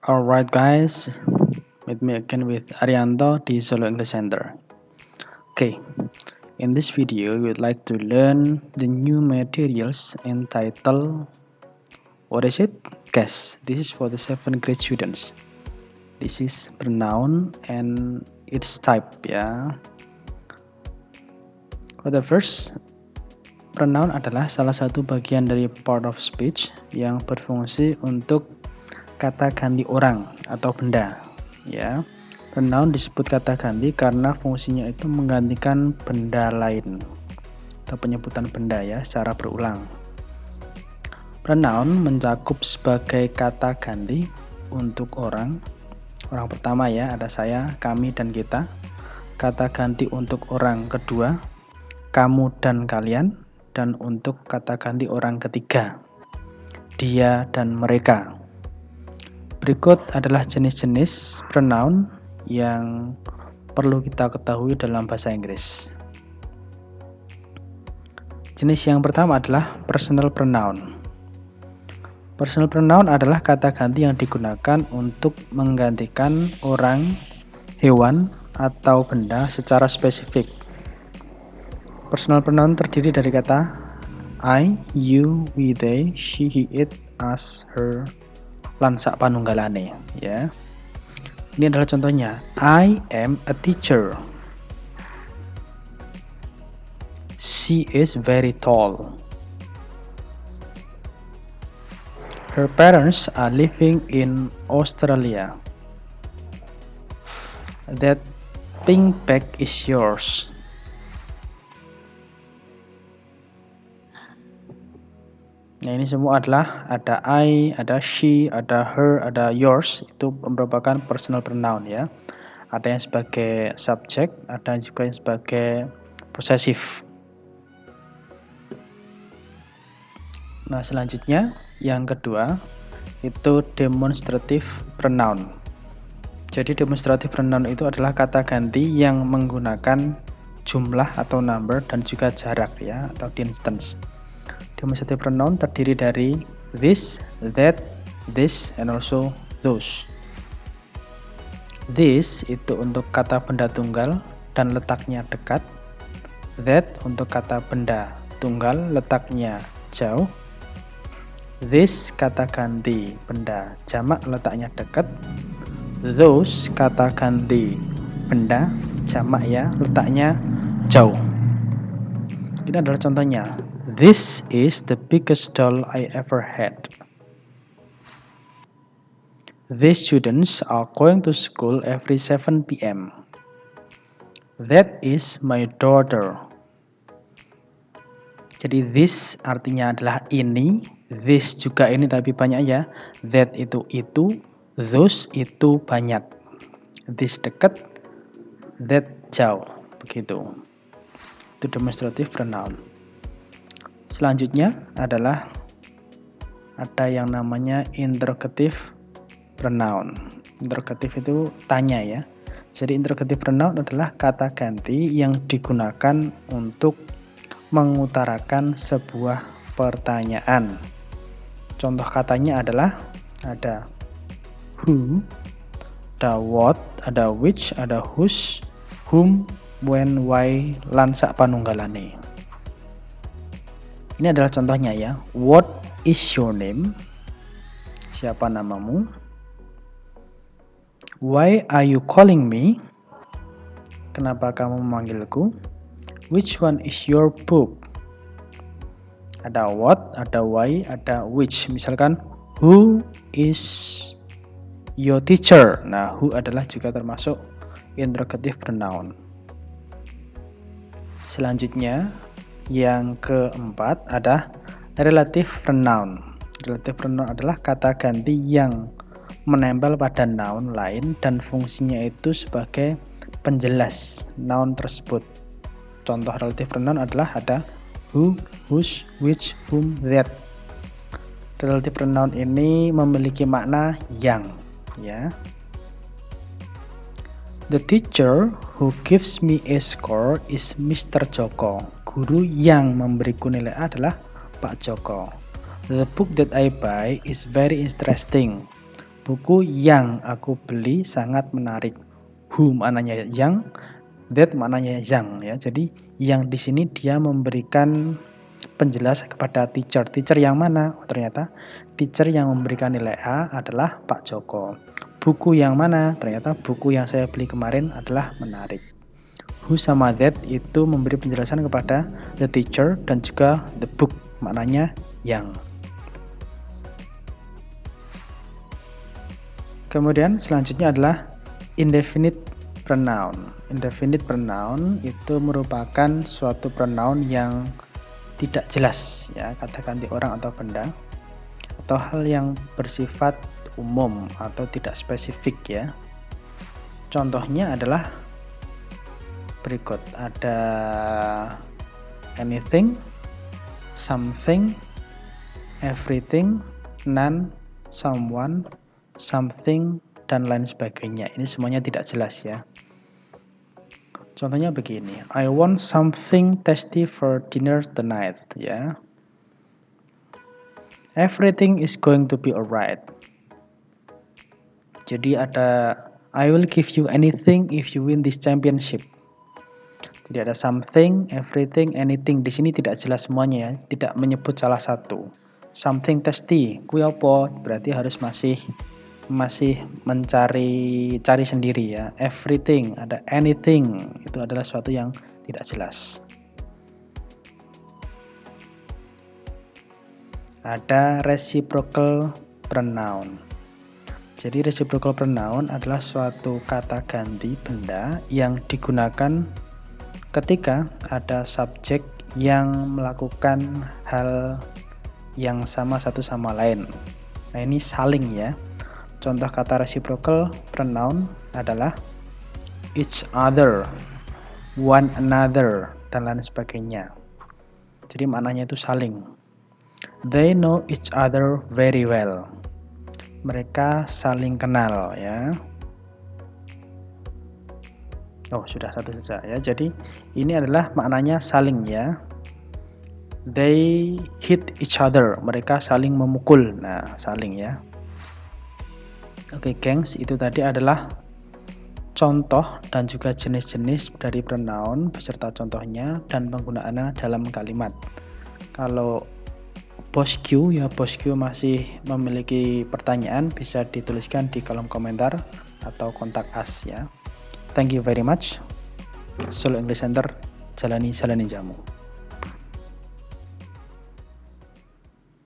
Alright guys, meet me again with Arianto di Solo English Center. Okay, in this video we would like to learn the new materials entitled, what is it? Guess, this is for the 7th grade students. This is pronoun and its type ya. For the first, pronoun adalah salah satu bagian dari part of speech yang berfungsi untuk kata ganti orang atau benda ya. Pronoun disebut kata ganti karena fungsinya itu menggantikan benda lain atau penyebutan benda ya secara berulang. Pronoun mencakup sebagai kata ganti untuk orang pertama ya, ada saya, kami, dan kita. Kata ganti untuk orang kedua, kamu dan kalian. Dan untuk kata ganti orang ketiga, dia dan mereka. Berikut adalah jenis-jenis pronoun yang perlu kita ketahui dalam bahasa Inggris. Jenis yang pertama adalah personal pronoun. Personal pronoun adalah kata ganti yang digunakan untuk menggantikan orang, hewan, atau benda secara spesifik. Personal pronoun terdiri dari kata I, you, we, they, she, he, it, us, her, lan sak panunggalane ya. Ini adalah contohnya. I am a teacher. She is very tall. Her parents are living in Australia. That pink bag is yours. Nah, ini semua adalah ada I, ada she, ada her, ada yours. Itu merupakan personal pronoun ya. Ada yang sebagai subjek, ada juga yang sebagai possessive. Nah, selanjutnya yang kedua itu demonstrative pronoun. Jadi demonstrative pronoun itu adalah kata ganti yang menggunakan jumlah atau number dan juga jarak ya, atau distance. Demonstrative pronoun terdiri dari this, that, this, and also those. This itu untuk kata benda tunggal dan letaknya dekat. That untuk kata benda tunggal letaknya jauh. This kata ganti benda jamak letaknya dekat. Those kata ganti benda jamak ya letaknya jauh. Ini adalah contohnya. This is the biggest doll I ever had. These students are going to school every 7 p.m. That is my daughter. Jadi this artinya adalah ini, this juga ini tapi banyak ya. That itu, those itu banyak. This dekat, that jauh, begitu. Itu demonstrative pronoun. Selanjutnya adalah ada yang namanya interrogative pronoun. Interrogative itu tanya ya. Jadi interrogative pronoun adalah kata ganti yang digunakan untuk mengutarakan sebuah pertanyaan. Contoh katanya adalah ada who, ada what, ada which, ada whose, whom, when, why, lan sak panunggalane. Ini adalah contohnya ya. What is your name? Siapa namamu? Why are you calling me? Kenapa kamu memanggilku? Which one is your book? Ada what, ada why, ada which. Misalkan, who is your teacher? Nah, who adalah juga termasuk interrogative pronoun. Selanjutnya, yang keempat ada relative pronoun. Relative pronoun adalah kata ganti yang menempel pada noun lain dan fungsinya itu sebagai penjelas noun tersebut. Contoh relative pronoun adalah ada who, whose, which, whom, that. Relative pronoun ini memiliki makna yang ya. The teacher who gives me a score is Mr. Joko. Guru yang memberiku nilai A adalah Pak Joko. The book that I buy is very interesting. Buku yang aku beli sangat menarik. Who maknanya yang, that maknanya yang ya. Jadi yang di sini dia memberikan penjelasan kepada teacher. Teacher yang mana? Oh, ternyata teacher yang memberikan nilai A adalah Pak Joko. Buku yang mana? Ternyata buku yang saya beli kemarin adalah menarik. Who sama that itu memberi penjelasan kepada the teacher dan juga the book, maknanya yang. Kemudian selanjutnya adalah indefinite pronoun. Indefinite pronoun itu merupakan suatu pronoun yang tidak jelas ya, kata ganti orang atau benda atau hal yang bersifat umum atau tidak spesifik ya. Contohnya adalah berikut, ada anything, something, everything, none, someone, something, dan lain sebagainya. Ini semuanya tidak jelas ya. Contohnya begini, I want something tasty for dinner tonight ya. Everything is going to be alright. Jadi ada I will give you anything if you win this championship. Jadi ada something, everything, anything. Di sini tidak jelas semuanya ya, tidak menyebut salah satu. Something tasty, kui apa? Berarti harus masih cari sendiri ya. Everything, ada anything, itu adalah sesuatu yang tidak jelas. Ada reciprocal pronoun. Jadi reciprocal pronoun adalah suatu kata ganti benda yang digunakan ketika ada subjek yang melakukan hal yang sama satu sama lain. Nah, ini saling ya. Contoh kata reciprocal pronoun adalah each other, one another, dan lain sebagainya. Jadi maknanya itu saling. They know each other very well. Mereka saling kenal ya. Oh, sudah satu saja ya. Jadi ini adalah maknanya saling ya. They hit each other. Mereka saling memukul. Nah, saling ya. Oke, gengs, itu tadi adalah contoh dan juga jenis-jenis dari pronoun beserta contohnya dan penggunaannya dalam kalimat. Kalau bosku masih memiliki pertanyaan, bisa dituliskan di kolom komentar atau kontak us ya. Thank you very much. Solo English Center, jalani jamu.